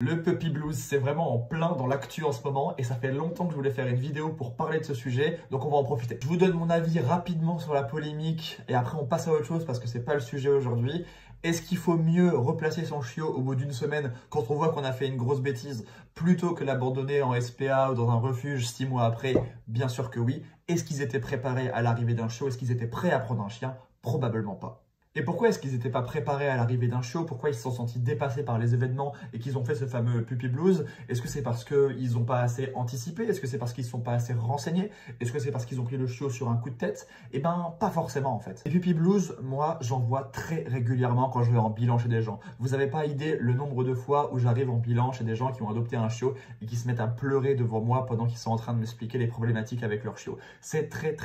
Le puppy blues, c'est vraiment en plein dans l'actu en ce moment et ça fait longtemps que je voulais faire une vidéo pour parler de ce sujet, donc on va en profiter. Je vous donne mon avis rapidement sur la polémique et après on passe à autre chose parce que c'est pas le sujet aujourd'hui. Est-ce qu'il faut mieux replacer son chiot au bout d'une semaine quand on voit qu'on a fait une grosse bêtise plutôt que l'abandonner en SPA ou dans un refuge 6 mois après? Bien sûr que oui. Est-ce qu'ils étaient préparés à l'arrivée d'un chiot? Est-ce qu'ils étaient prêts à prendre un chien? Probablement pas. Et pourquoi est-ce qu'ils n'étaient pas préparés à l'arrivée d'un chiot? Pourquoi ils se sont sentis dépassés par les événements et qu'ils ont fait ce fameux puppy blues? Est-ce que c'est parce qu'ils n'ont pas assez anticipé? Est-ce que c'est parce qu'ils ne sont pas assez renseignés? Est-ce que c'est parce qu'ils ont pris le chiot sur un coup de tête? Eh ben, pas forcément en fait. Les puppy blues, moi, j'en vois très régulièrement quand je vais en bilan chez des gens. Vous n'avez pas idée le nombre de fois où j'arrive en bilan chez des gens qui ont adopté un chiot et qui se mettent à pleurer devant moi pendant qu'ils sont en train de m'expliquer les problématiques avec leur chiot. C'est très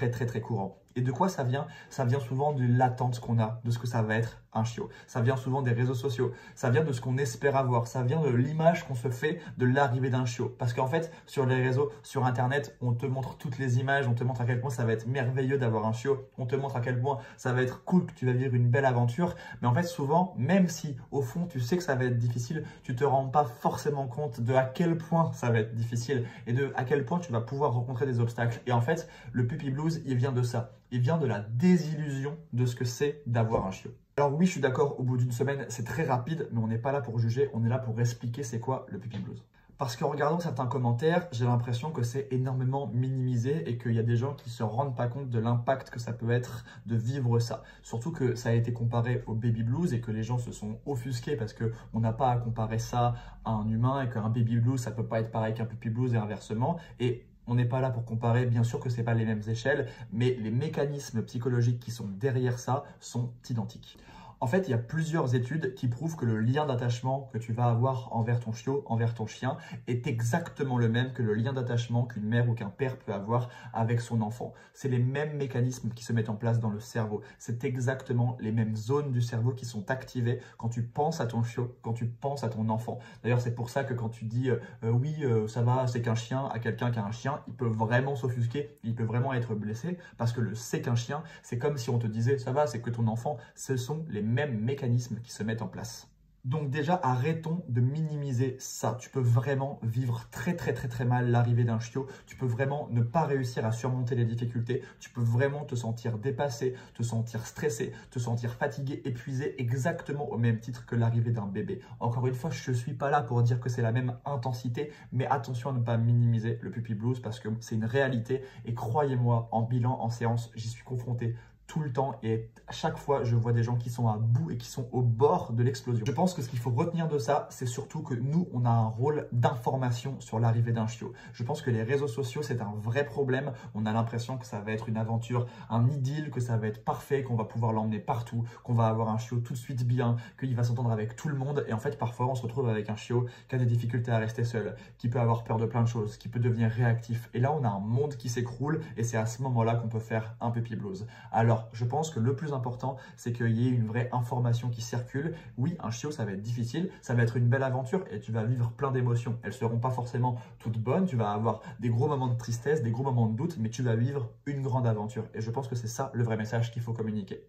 courant. Et de quoi ça vient? Ça vient souvent de l'attente qu'on a, de ce que ça va être un chiot. Ça vient souvent des réseaux sociaux, ça vient de ce qu'on espère avoir, ça vient de l'image qu'on se fait de l'arrivée d'un chiot. Parce qu'en fait, sur les réseaux, sur Internet, on te montre toutes les images, on te montre à quel point ça va être merveilleux d'avoir un chiot, on te montre à quel point ça va être cool, que tu vas vivre une belle aventure. Mais en fait, souvent, même si au fond, tu sais que ça va être difficile, tu te rends pas forcément compte de à quel point ça va être difficile et de à quel point tu vas pouvoir rencontrer des obstacles. Et en fait, le puppy blues, il vient de ça. Il vient de la désillusion de ce que c'est d'avoir un chiot. Alors oui, je suis d'accord, au bout d'une semaine, c'est très rapide, mais on n'est pas là pour juger, on est là pour expliquer c'est quoi le puppy blues. Parce qu'en regardant certains commentaires, j'ai l'impression que c'est énormément minimisé et qu'il y a des gens qui ne se rendent pas compte de l'impact que ça peut être de vivre ça. Surtout que ça a été comparé au baby blues et que les gens se sont offusqués parce qu'on n'a pas à comparer ça à un humain et qu'un baby blues, ça ne peut pas être pareil qu'un puppy blues et inversement. Et on n'est pas là pour comparer, bien sûr que ce n'est pas les mêmes échelles, mais les mécanismes psychologiques qui sont derrière ça sont identiques. En fait, il y a plusieurs études qui prouvent que le lien d'attachement que tu vas avoir envers ton chiot, envers ton chien, est exactement le même que le lien d'attachement qu'une mère ou qu'un père peut avoir avec son enfant. C'est les mêmes mécanismes qui se mettent en place dans le cerveau. C'est exactement les mêmes zones du cerveau qui sont activées quand tu penses à ton chiot, quand tu penses à ton enfant. D'ailleurs, c'est pour ça que quand tu dis oui, ça va, c'est qu'un chien, à quelqu'un qui a un chien, il peut vraiment s'offusquer, il peut vraiment être blessé parce que le c'est qu'un chien, c'est comme si on te disait ça va, c'est que ton enfant, ce sont les mêmes mécanismes qui se mettent en place. Donc déjà, arrêtons de minimiser ça. Tu peux vraiment vivre très mal l'arrivée d'un chiot. Tu peux vraiment ne pas réussir à surmonter les difficultés. Tu peux vraiment te sentir dépassé, te sentir stressé, te sentir fatigué, épuisé, exactement au même titre que l'arrivée d'un bébé. Encore une fois, je ne suis pas là pour dire que c'est la même intensité, mais attention à ne pas minimiser le puppy blues parce que c'est une réalité. Et croyez-moi, en bilan, en séance, j'y suis confronté tout le temps et à chaque fois je vois des gens qui sont à bout et qui sont au bord de l'explosion. Je pense que ce qu'il faut retenir de ça, c'est surtout que nous, on a un rôle d'information sur l'arrivée d'un chiot. Je pense que les réseaux sociaux, c'est un vrai problème. On a l'impression que ça va être une aventure, un idylle, que ça va être parfait, qu'on va pouvoir l'emmener partout, qu'on va avoir un chiot tout de suite bien, qu'il va s'entendre avec tout le monde. Et en fait, parfois, on se retrouve avec un chiot qui a des difficultés à rester seul, qui peut avoir peur de plein de choses, qui peut devenir réactif. Et là, on a un monde qui s'écroule et c'est à ce moment-là qu'on peut faire un puppy blues. Alors, je pense que le plus important, c'est qu'il y ait une vraie information qui circule. Oui, un chiot, ça va être difficile, ça va être une belle aventure et tu vas vivre plein d'émotions. Elles ne seront pas forcément toutes bonnes, tu vas avoir des gros moments de tristesse, des gros moments de doute, mais tu vas vivre une grande aventure. Et je pense que c'est ça le vrai message qu'il faut communiquer.